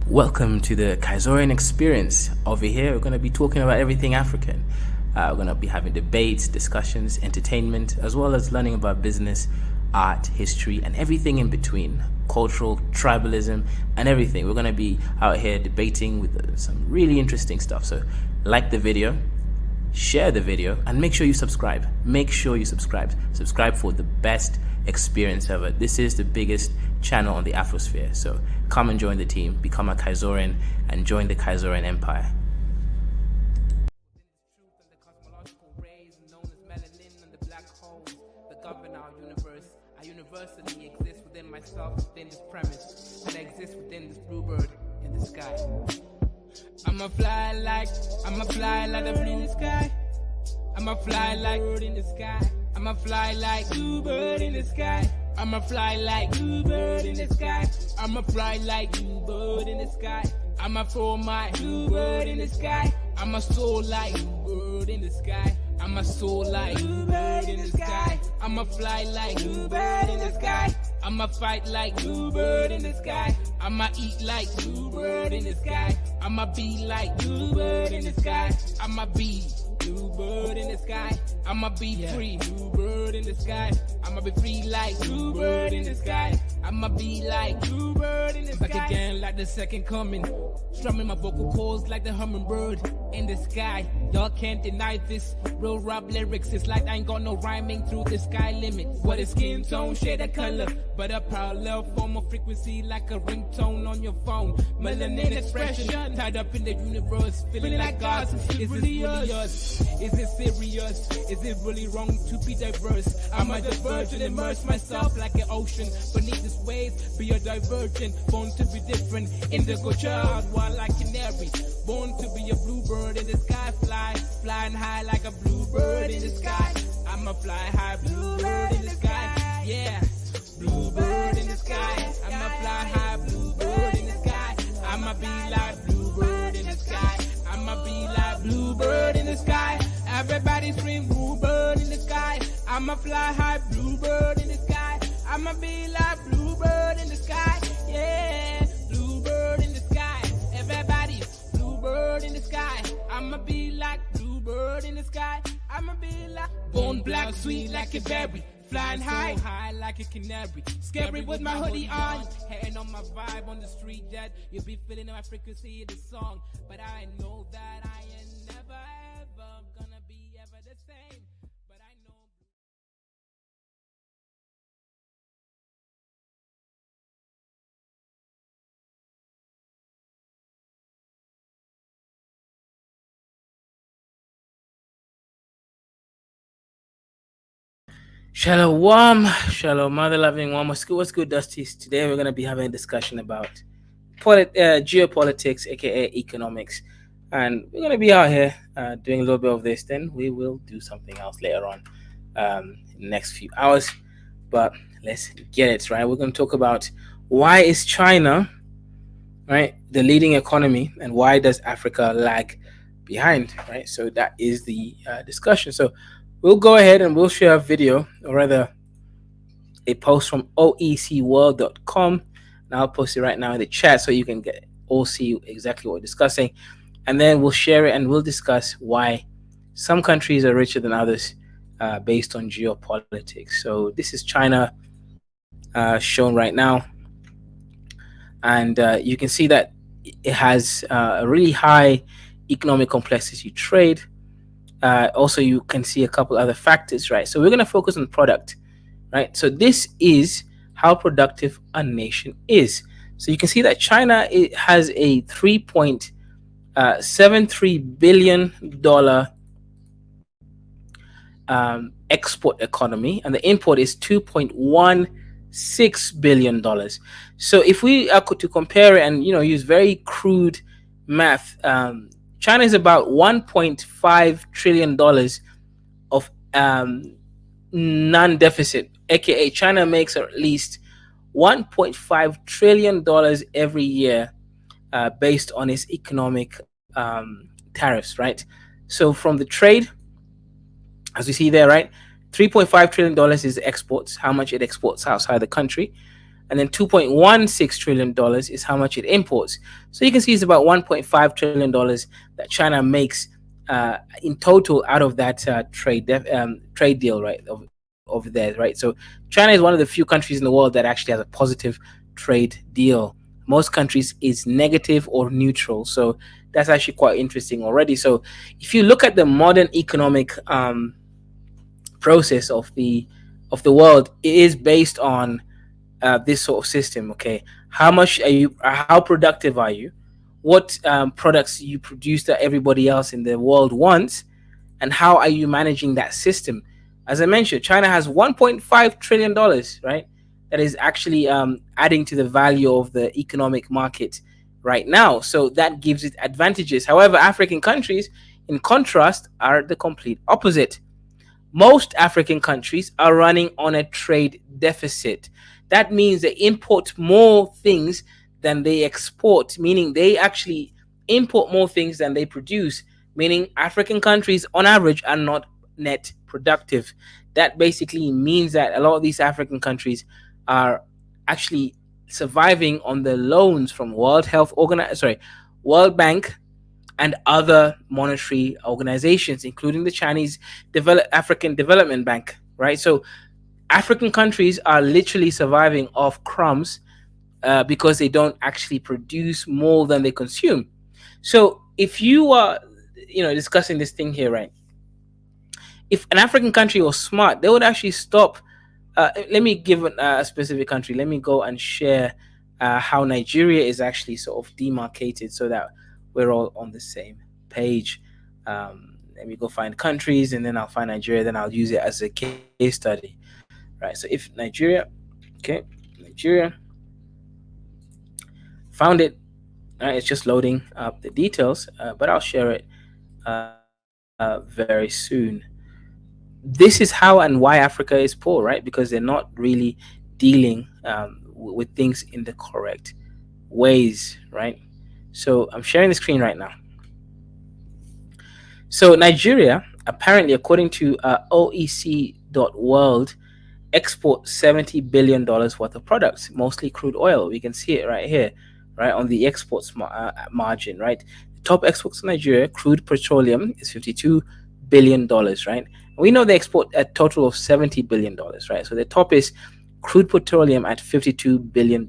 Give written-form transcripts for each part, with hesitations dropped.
Welcome to the Kaizorian experience. Over here, we're going to be talking about everything African. We're going to be having debates, discussions, entertainment, as well as learning about business, art, history, and everything in between. Cultural, tribalism, and everything. We're going to be out here debating with some really interesting stuff. So, like the video, share the video, and make sure you subscribe. Make sure you subscribe. Subscribe for the best experience ever. This is the biggest channel on the Afrosphere. So come and join the team, become a Kaizorian, and join the Kaizorian Empire. Universally exist within myself, within this premise, and I exist within this bluebird in the sky. I'ma fly like the blue in the sky. I'ma fly like bird in the sky. I'ma fly like bluebird in the sky. I'ma fly like bluebird in the sky. I'ma fly like bluebird in the sky. I'ma throw my bluebird in the sky. I'ma soar like bluebird in the sky. I'ma soar like bluebird in the sky. I'ma fly like bluebird in the sky. I'ma fight like bluebird in the sky. I'ma eat like bluebird in the sky. I'ma be like bluebird in the sky. I'ma be bluebird in the sky. I'ma be free, bluebird in the sky. I'ma be free like bluebird in the sky. I'ma be like bluebird in the sky. Back again like the second coming. Strumming my vocal cords like the hummingbird in the sky. Y'all can't deny this. Real rap lyrics, it's like I ain't got no rhyming through the sky limit. What is skin tone, shade of color, but a parallel form of frequency like a ringtone on your phone. Melanin expression tied up in the universe, feeling like God. Is this really us? Is it serious? Is it really wrong to be diverse? I'm a divergent, immerse myself like an ocean beneath this waves. Be a divergent, born to be different. Indigo child, wild like canary. Born to be a bluebird in the sky, flying high like a bluebird in the sky. I'm a fly high bluebird in the sky. Yeah, bluebird in the sky. I'm a fly high bluebird in the sky. I'ma be like bluebird in the sky. I'ma be like bluebird in the sky. Everybody scream bluebird in the sky. I'ma fly high bluebird in the sky. I'ma be like bluebird in the sky. Yeah, bluebird in the sky. Everybody, bluebird in the sky. I'ma be like bluebird in the sky. I'ma be like bone black, sweet like a berry. Flying high like a canary. Scary with my hoodie on. Hating on my vibe on the street that you'll be feeling my frequency of the song. But I know that I ain't never ever gonna be ever the same. But I know. Shalom, mother loving one. What's good, Dusties? Today we're going to be having a discussion about geopolitics, aka economics, and we're going to be out here doing a little bit of this. Then we will do something else later on in the next few hours. But let's get it right. We're going to talk about why is China, right, the leading economy, and why does Africa lag behind, right? So that is the discussion. So we'll go ahead and we'll share a video, or rather a post from oecworld.com, and I'll post it right now in the chat so you can all see exactly what we're discussing, and then we'll share it and we'll discuss why some countries are richer than others based on geopolitics. So this is China shown right now, and you can see that it has a really high economic complexity trade. Also, you can see a couple other factors, right? So we're going to focus on product, right? So this is how productive a nation is. So you can see that China, it has a $3.73 billion export economy, and the import is $2.16 billion. So if we are to compare it and use very crude math, China is about $1.5 trillion of non-deficit, aka China makes at least $1.5 trillion every year based on its economic tariffs, right? So from the trade, as we see there, right, $3.5 trillion is exports, how much it exports outside the country. and then $2.16 trillion is how much it imports. So you can see it's about $1.5 trillion that China makes in total out of that trade deal, right, of theirs, right? So China is one of the few countries in the world that actually has a positive trade deal. Most countries is negative or neutral. So that's actually quite interesting already. So if you look at the modern economic process of the world, it is based on this sort of system. Okay, how much are you? How productive are you? What products you produce that everybody else in the world wants, and how are you managing that system? As I mentioned, China has $1.5 trillion, right? That is actually adding to the value of the economic market right now. So that gives it advantages. However, African countries, in contrast, are the complete opposite. Most African countries are running on a trade deficit. That means they import more things than they export, meaning they actually import more things than they produce, meaning African countries on average are not net productive. That basically means that a lot of these African countries are actually surviving on the loans from World Bank and other monetary organizations, including the Chinese African Development Bank, right? So African countries are literally surviving off crumbs because they don't actually produce more than they consume. So if you are, discussing this thing here, right? If an African country was smart, they would actually stop. Let me give a specific country. Let me go and share how Nigeria is actually sort of demarcated so that we're all on the same page. Let me go find countries and then I'll find Nigeria. Then I'll use it as a case study. Right. So if Nigeria, okay, Nigeria, found it. It's just loading up the details, but I'll share it very soon. This is how and why Africa is poor, right? Because they're not really dealing with things in the correct ways, right? So I'm sharing the screen right now. So Nigeria, apparently, according to OEC.world, export $70 billion worth of products, mostly crude oil. We can see it right here, right on the exports margin, right? The top exports to Nigeria, crude petroleum, is $52 billion, right? We know they export a total of $70 billion, right? So the top is crude petroleum at $52 billion,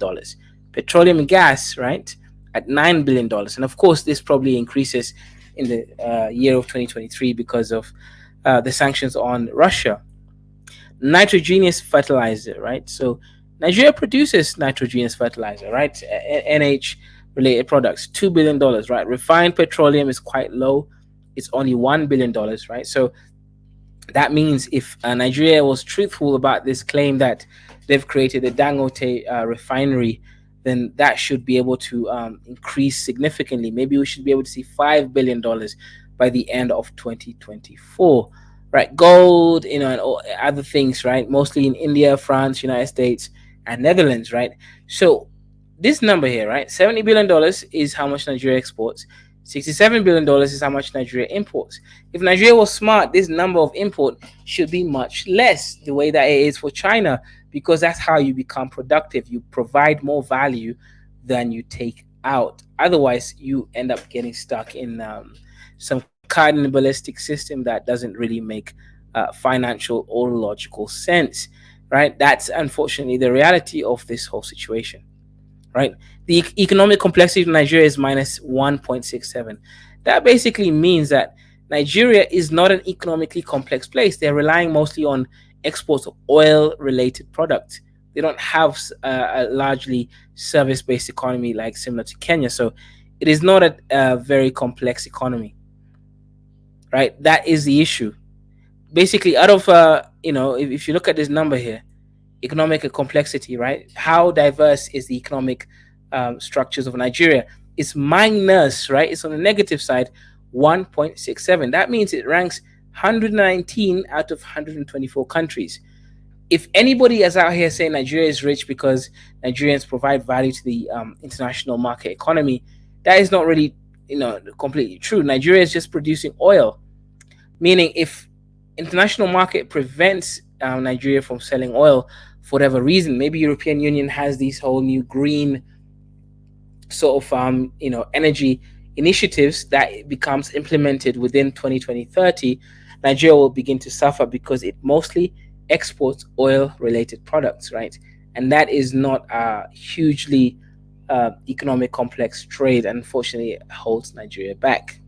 petroleum and gas, right, at $9 billion, and of course this probably increases in the year of 2023 because of the sanctions on Russia. Nitrogenous fertilizer, right? So Nigeria produces nitrogenous fertilizer, right? NH related products, $2 billion, right? Refined petroleum is quite low, it's only $1 billion, right? So that means if Nigeria was truthful about this claim that they've created a Dangote refinery, then that should be able to increase significantly. Maybe we should be able to see $5 billion by the end of 2024, right? Gold, and other things, right? Mostly in India, France, United States, and Netherlands, right? So this number here, right? $70 billion is how much Nigeria exports. $67 billion is how much Nigeria imports. If Nigeria was smart, this number of import should be much less, the way that it is for China, because that's how you become productive. You provide more value than you take out. Otherwise, you end up getting stuck in some cannibalistic system that doesn't really make financial or logical sense, right? That's unfortunately the reality of this whole situation, right? The economic complexity of Nigeria is minus 1.67. That basically means that Nigeria is not an economically complex place. They're relying mostly on exports of oil related products. They don't have a largely service based economy like similar to Kenya. So it is not a very complex economy, right? That is the issue. Basically, out of, if you look at this number here, economic complexity, right? How diverse is the economic structures of Nigeria? It's minus, right? It's on the negative side, 1.67. That means it ranks 119 out of 124 countries. If anybody is out here saying Nigeria is rich because Nigerians provide value to the international market economy, that is not really, completely true. Nigeria is just producing oil, meaning if international market prevents Nigeria from selling oil for whatever reason. Maybe European Union has these whole new green sort of energy initiatives that becomes implemented within 2020-30, Nigeria will begin to suffer because it mostly exports oil related products, right? And that is not a hugely economic complex trade. Unfortunately, it holds Nigeria back.